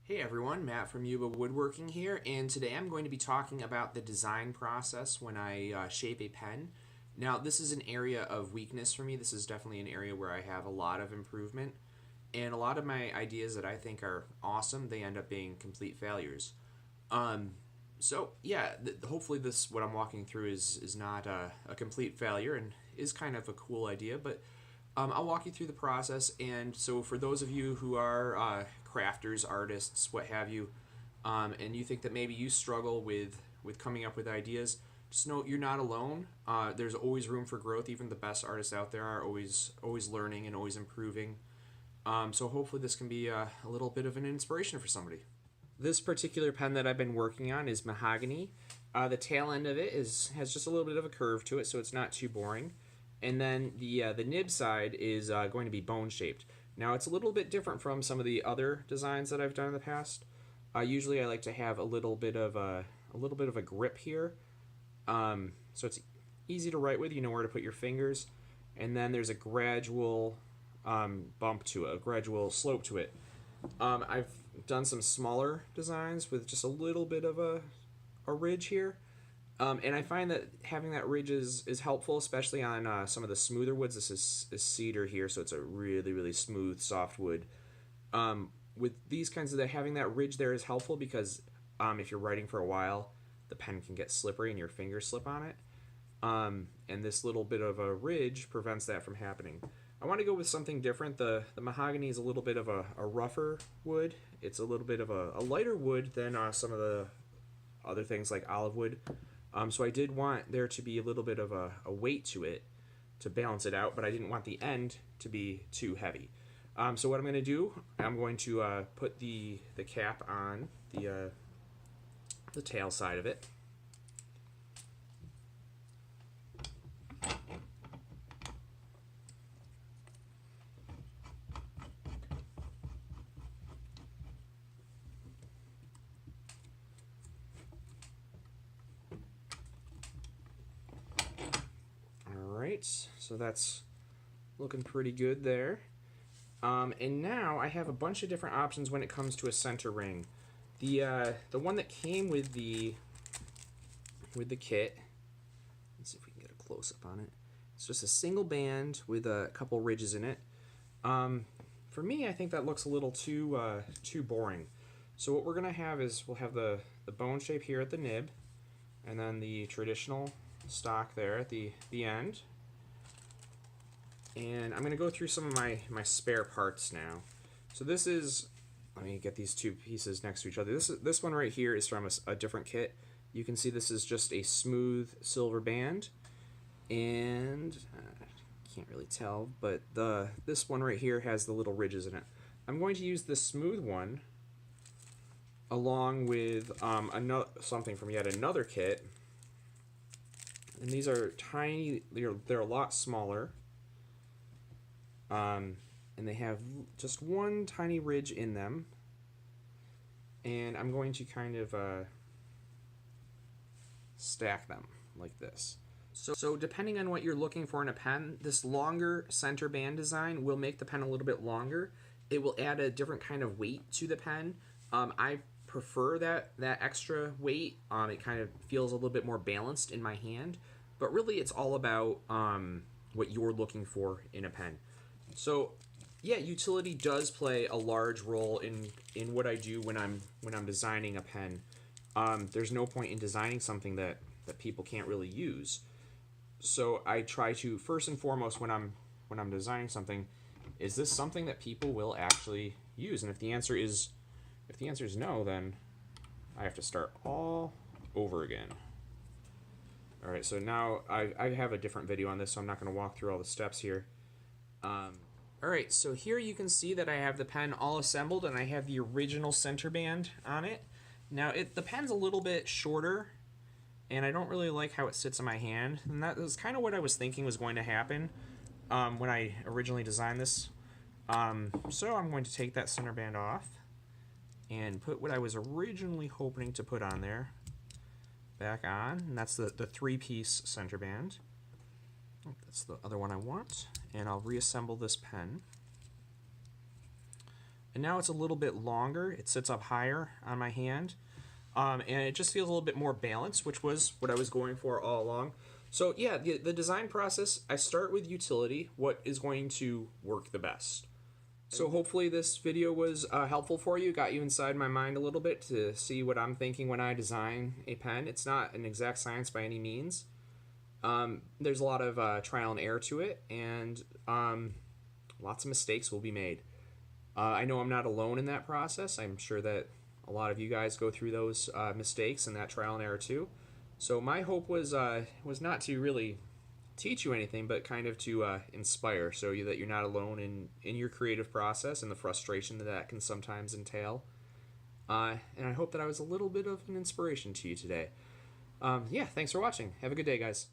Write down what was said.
Hey everyone, Matt from Yuba Woodworking here, and today I'm going to be talking about the design process when I shape a pen. Now, this is an area of weakness for me. This is definitely an area where I have a lot of improvement, and a lot of my ideas that I think are awesome, they end up being complete failures. Um, Hopefully this what I'm walking through is not a complete failure and is kind of a cool idea, but I'll walk you through the process. And so, for those of you who are crafters, artists, what have you, and you think that maybe you struggle with coming up with ideas, just know you're not alone. There's always room for growth. Even the best artists out there are always learning and always improving. So hopefully this can be a little bit of an inspiration for somebody. This particular pen that I've been working on is mahogany. The tail end of it has just a little bit of a curve to it, so it's not too boring. And then the nib side is going to be bone shaped. Now it's a little bit different from some of the other designs that I've done in the past. Usually I like to have a little bit of a grip here, so it's easy to write with. You know where to put your fingers, and then there's a gradual bump to it, a gradual slope to it. I've done some smaller designs with just a little bit of a ridge here. And I find that having that ridge is helpful, especially on some of the smoother woods. This is cedar here, so it's a really, really smooth, soft wood. With these kinds of having that ridge there is helpful because if you're writing for a while, the pen can get slippery and your fingers slip on it. And this little bit of a ridge prevents that from happening. I want to go with something different. The mahogany is a little bit of a rougher wood. It's a little bit of a lighter wood than some of the other things like olive wood. So I did want there to be a little bit of a weight to it to balance it out, but I didn't want the end to be too heavy. So what I'm going to do, I'm going to put the cap on the tail side of it. Alright, so that's looking pretty good there. And now I have a bunch of different options when it comes to a center ring. The one that came with the kit, let's see if we can get a close up on it. It's just a single band with a couple ridges in it. For me, I think that looks a little too boring. So what we're gonna have is we'll have the bone shape here at the nib, and then the traditional stock there at the end. And I'm going to go through some of my spare parts now. So this is, let me get these two pieces next to each other. This one right here is from a different kit. You can see this is just a smooth silver band, and can't really tell, but this one right here has the little ridges in it. I'm going to use this smooth one along with something from yet another kit. And these are tiny, they're a lot smaller. And they have just one tiny ridge in them. And I'm going to kind of stack them like this. So depending on what you're looking for in a pen, this longer center band design will make the pen a little bit longer. It will add a different kind of weight to the pen. I prefer that extra weight. It kind of feels a little bit more balanced in my hand, but really it's all about what you're looking for in a pen. So yeah, utility does play a large role in what I do when I'm designing a pen. There's no point in designing something that people can't really use. So I try to, first and foremost, when I'm designing something, is this something that people will actually use? And if the answer is no, then I have to start all over again. All right, so now I have a different video on this, so I'm not going to walk through all the steps here. All right, so here you can see that I have the pen all assembled, and I have the original center band on it. Now the pen's a little bit shorter, and I don't really like how it sits in my hand, and that was kind of what I was thinking was going to happen when I originally designed this. So I'm going to take that center band off and put what I was originally hoping to put on there back on, and that's the three-piece center band. That's the other one I want, and I'll reassemble this pen. and now it's a little bit longer. It sits up higher on my hand, and it just feels a little bit more balanced, which was what I was going for all along. So yeah, the design process, I start with utility, what is going to work the best. So hopefully this video was helpful for you, got you inside my mind a little bit to see what I'm thinking when I design a pen. It's not an exact science by any means. There's a lot of trial and error to it, and lots of mistakes will be made. I know I'm not alone in that process. I'm sure that a lot of you guys go through those mistakes and that trial and error too. So my hope was not to really teach you anything, but kind of to inspire, so that you're not alone in your creative process and the frustration that that can sometimes entail. And I hope that I was a little bit of an inspiration to you today. Yeah, thanks for watching. Have a good day, guys.